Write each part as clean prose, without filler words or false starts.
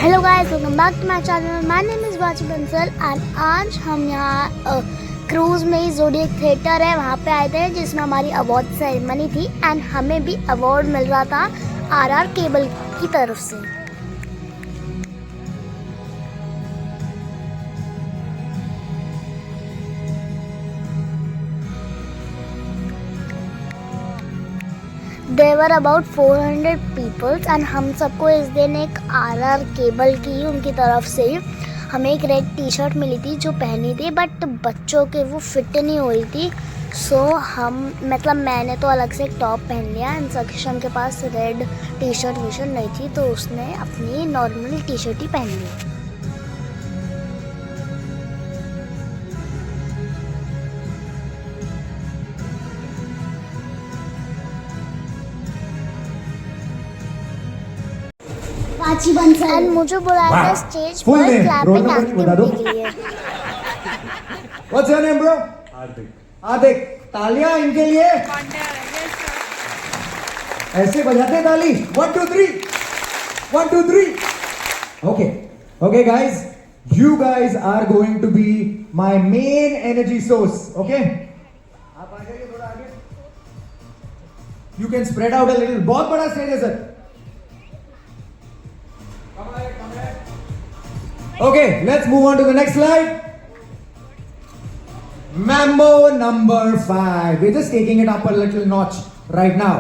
Hello guys, welcome back to my channel. My name is Vachi Bansal and आज हम यहाँ cruise में ज़ोडिएक थिएटर है वहाँ पे आए थे, जिसमें हमारी अवार्ड सेरेमनी थी एंड हमें भी अवार्ड मिल रहा था आरआर केबल की तरफ से। There were about 400 people and हम सबको इस दिन एक आरआर केबल की उनकी तरफ से हमें एक रेड टी शर्ट मिली थी जो पहनी थी, बट बच्चों के वो फिट नहीं हो रही थी। सो मैंने तो अलग से एक टॉप पहन लिया एंड सक्षम के पास रेड टी शर्ट नहीं थी तो उसने अपनी नॉर्मल टी शर्ट ही पहन ली। एंड मुझे बुलाया था स्टेज पर क्लैपिंग एक्टिविटी के लिए। What's your name, bro? हार्दिक। तालियां इनके लिए। ऐसे बजाते ताली। 1 2 3 1 2 3। Okay guys, you guys are going to be my main energy source. Okay? आप आ जाइए थोड़ा आगे। You can spread out a little. बहुत बड़ा स्टेज है sir. Okay, let's move on to the next slide. Mambo number 5. We're just taking it up a little notch right now.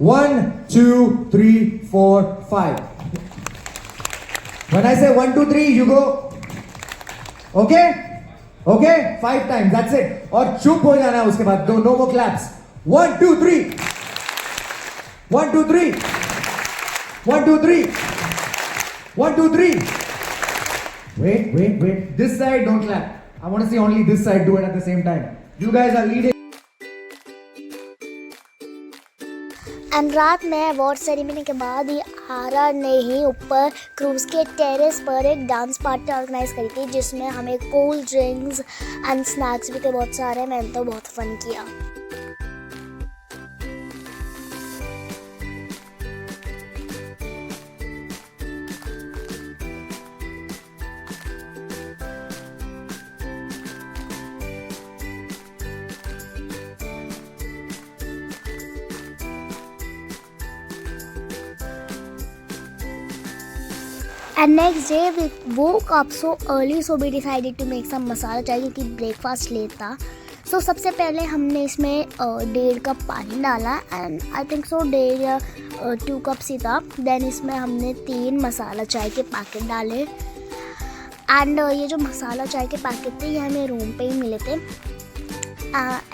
1 2 3 4 5. When I say 1 2 3, you go. Okay? 5 times. That's it. और चुप हो जाना है उसके बाद. No more claps. 1 2 3. 1 2 3. 1 2 3. 1 2 3. Wait. This side, don't clap. I want to see only this side do it at the same time. You guys are leading. And रात में award ceremony के बाद ही आरआर ने ही ऊपर क्रूज के टेरेस पर एक dance party organise करी थी, जिसमें हमें कोल्ड ड्रिंक्स एंड स्नैक्स भी थे बहुत सारे। मैंने तो बहुत फन किया। And next day we woke up so early, so we decided to make some masala chai क्योंकि ब्रेकफास्ट लेट था। सो सबसे पहले हमने इसमें 1.5 कप पानी डाला एंड आई थिंक सो 1.5 या 2 कप्स ही था। देन इसमें हमने 3 मसाला चाय के पैकेट डाले एंड ये जो मसाला चाय के पैकेट थे ये हमें रूम पे ही मिले थे।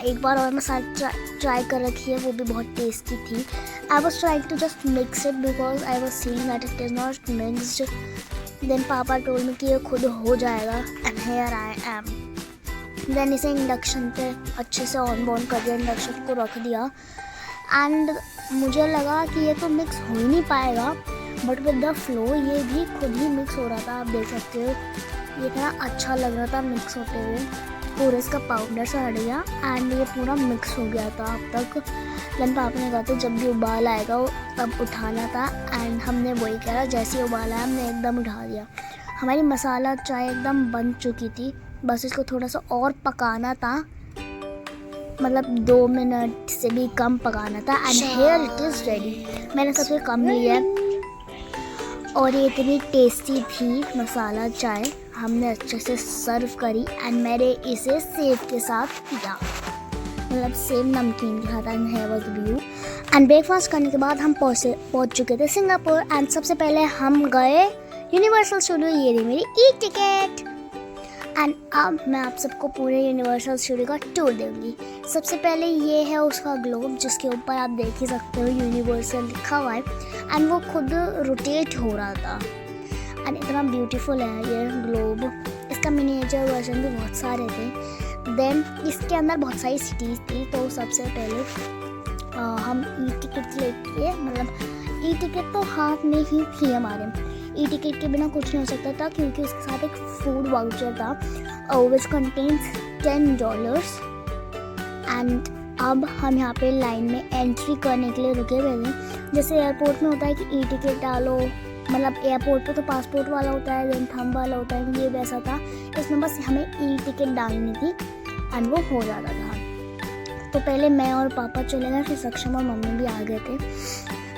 एक बार और मसाला ट्राई कर रखी है, वो भी बहुत टेस्टी थी। I was trying to just mix it because I was seeing that it is not mixed. Then पापा told me कि ये खुद हो जाएगा and here I am. Then इसे इंडक्शन पे अच्छे से ऑन कर दिया, इंडक्शन को रख दिया एंड मुझे लगा कि ये तो मिक्स हो ही नहीं पाएगा, बट विद द फ्लो ये भी खुद ही मिक्स हो रहा था। आप देख सकते हो ये इतना अच्छा लग रहा था मिक्स होते हुए, पूरा इसका पाउडर सा हट गया एंड ये पूरा मिक्स हो गया था अब तक। देन पापा ने कहा था जब भी उबाल आएगा तब उठाना था एंड हमने वही करा। जैसे ही उबाल आया हमने एकदम उठा दिया। हमारी मसाला चाय एकदम बन चुकी थी, बस इसको थोड़ा सा और पकाना था, मतलब 2 मिनट से भी कम पकाना था and here it is ready. मैंने सबसे कम लिया है और ये इतनी टेस्टी थी मसाला चाय। हमने अच्छे से सर्व करी एंड मैंने इसे सेव के साथ पिया, मतलब सेम नमकीन के साथ and have a view. And breakfast करने के बाद हम पहुंच चुके थे सिंगापुर एंड सबसे पहले हम गए यूनिवर्सल स्टूडियो। ये रही मेरी ई टिकट एंड अब मैं आप सबको पूरे यूनिवर्सल स्टूडियो का टूर दूँगी। सबसे पहले ये है उसका ग्लोब, जिसके ऊपर आप देख ही सकते हो यूनिवर्सल लिखा हुआ है एंड वो खुद रोटेट हो रहा था एंड इतना ब्यूटीफुल है ये ग्लोब। इसका मिनिएचर वर्जन भी बहुत सारे थे। देन इसके अंदर बहुत सारी सिटीज़ थी, तो सबसे पहले हम ई टिकट लेके, मतलब ई टिकट तो हाथ में ही थी हमारे। ई टिकट के बिना कुछ नहीं हो सकता था क्योंकि उसके साथ एक फूड वाउचर था विच कंटेन्स $10 एंड अब हम यहाँ पे लाइन में एंट्री करने के लिए रुके हुए थे। जैसे एयरपोर्ट में होता है कि ई टिकट डालो मतलब एयरपोर्ट पे तो पासपोर्ट वाला होता है, देन थंब वाला होता है, ये वैसा था। इसमें बस हमें ई टिकट डालनी थी एंड वो हो जाता था। तो पहले मैं और पापा चले गए, फिर सक्षम और मम्मी भी आ गए थे।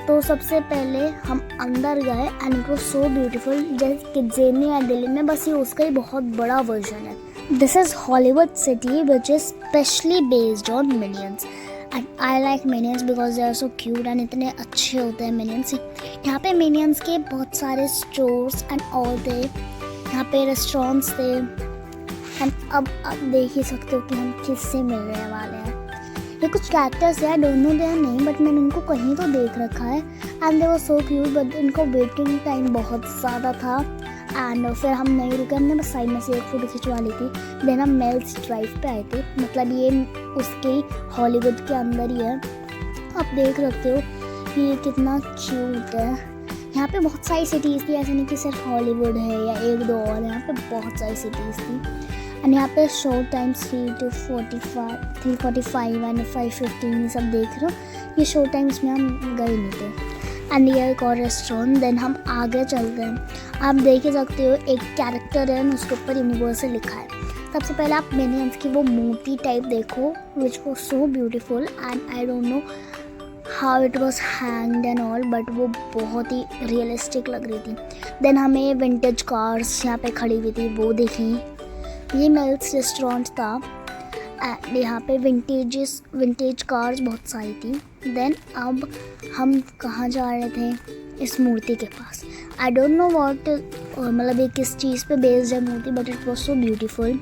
तो सबसे पहले हम अंदर गए and it was so beautiful, जैसे कि जेनी या दिल्ली में, बस ये उसका ही बहुत बड़ा वर्जन है। This is Hollywood city which is specially based on Minions and I like Minions because they are so cute and इतने अच्छे होते हैं मिनियंस। यहाँ पे मिनियंस के बहुत सारे स्टोर्स एंड ऑल थे, यहाँ पे रेस्टोरेंट्स थे एंड अब आप देख ही सकते हो कि हम किससे मिलने वाले हैं। ये कुछ कैरेक्टर्स है, I don't know their name, but मैंने उनको कहीं तो देख रखा है and they were so cute, but इनको वेटिंग टाइम बहुत ज़्यादा था एंड फिर हम नहीं रुके, हमने बस साइड में से एक फ़ोटो खिंचवा ली थी। देन हम मेल्स ड्राइव पे आए थे, मतलब ये उसके हॉलीवुड के अंदर ही है। आप देख सकते हो कि ये कितना क्यूट है। यहाँ पे बहुत सारी सिटीज़ थी, ऐसा नहीं कि सिर्फ हॉलीवुड है या एक दो और, यहाँ पे बहुत सारी सिटीज़ थी एंड यहाँ पे शो टाइम्स 3:45 एंड 5:15 ये सब देख रहे हो। ये शो टाइम्स में हम गए नहीं थे एंड ये एक और रेस्टोरेंट। देन हम आगे चलते हैं, आप देख ही सकते हो एक कैरेक्टर है, उसके ऊपर यूनिवर्सल लिखा है। सबसे पहले आप मिनियंस की वो मूर्ति टाइप देखो विच was so beautiful and I don't know how it was hanged and all, but वो बहुत ही रियलिस्टिक लग रही थी। देन हमें विंटेज कार्स यहाँ पे खड़ी हुई थी, वो देखी। ये मेल्स रेस्टोरेंट था एंड यहाँ पे विंटेज कार्स बहुत सारी थी। देन अब हम कहाँ जा रहे थे, इस मूर्ति के पास। आई डोंट नो व्हाट, मतलब ये किस चीज़ पे बेस्ड है मूर्ति, but it was so beautiful.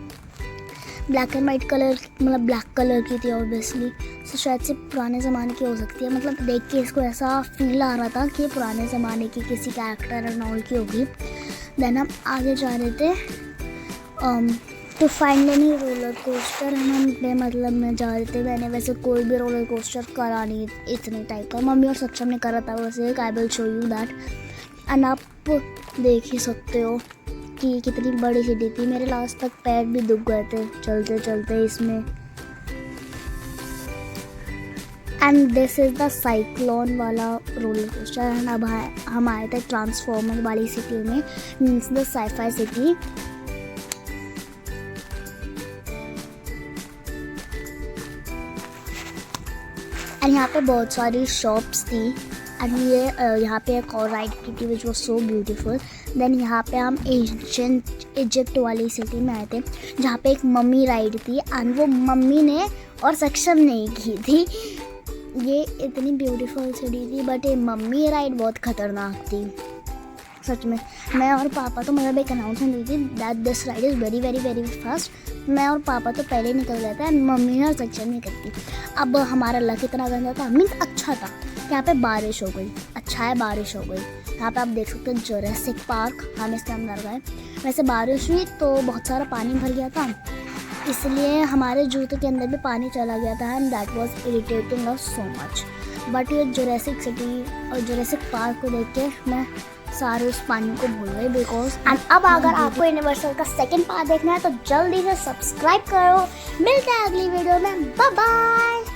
Black and white colour, मतलब ब्लैक कलर की थी ऑब्वियसली, तो शायद से पुराने ज़माने की हो सकती है। मतलब देख के इसको ऐसा फील आ रहा था कि पुराने ज़माने की किसी कैरेक्टर एंड ऑल की होगी। देन हम आगे जा रहे थे to find any roller coaster, हम बेमतलब में जा रहे थे। मैंने वैसे कोई भी रोलर कोस्टर करा नहीं इतने टाइप का, मम्मी और सक्षम ने करा था वैसे। I will show you that and आप देख ही सकते हो कि कितनी बड़ी सिटी थी। मेरे लास्ट तक पैर भी दुख गए थे चलते चलते इसमें। And this is the cyclone वाला रोलर कोस्टर एंड अब हम आए थे ट्रांसफॉर्मर वाली सिटी में, means the sci-fi city. And यहाँ पे बहुत सारी शॉप्स थी एंड ये यहाँ पे एक और राइड की थी which was so beautiful. Then यहाँ पे हम एंशिएंट इजिप्ट वाली सिटी में आए थे, जहाँ पे एक मम्मी राइड थी एंड वो मम्मी ने और सक्षम ने की थी। ये इतनी ब्यूटीफुल सिटी थी, बट ये मम्मी राइड बहुत ख़तरनाक थी सच में। मैं और पापा तो, मतलब एक अनाउंसमेंट हुई थी that this ride is very very very fast. मैं और पापा तो पहले निकल गए थे एंड मम्मी और सक्षम नहीं करती। अब हमारा लक इतना गंदा था, मीन्स अच्छा था, यहाँ पे बारिश हो गई। अच्छा है बारिश हो गई। यहाँ पे आप देख सकते हो जुरासिक पार्क, हम इसके अंदर गए। वैसे बारिश हुई तो बहुत सारा पानी भर गया था, इसलिए हमारे जूते के अंदर भी पानी चला गया था and that was irritating us so much. But ये जुरासिक सिटी और जुरासिक पार्क को देख के मैं सारे उस पानी को भूल गए बिकॉज। एंड अब अगर आपको यूनिवर्सल का सेकंड पार्ट देखना है तो जल्दी से सब्सक्राइब करो। मिलते हैं अगली वीडियो में, बाय बाय।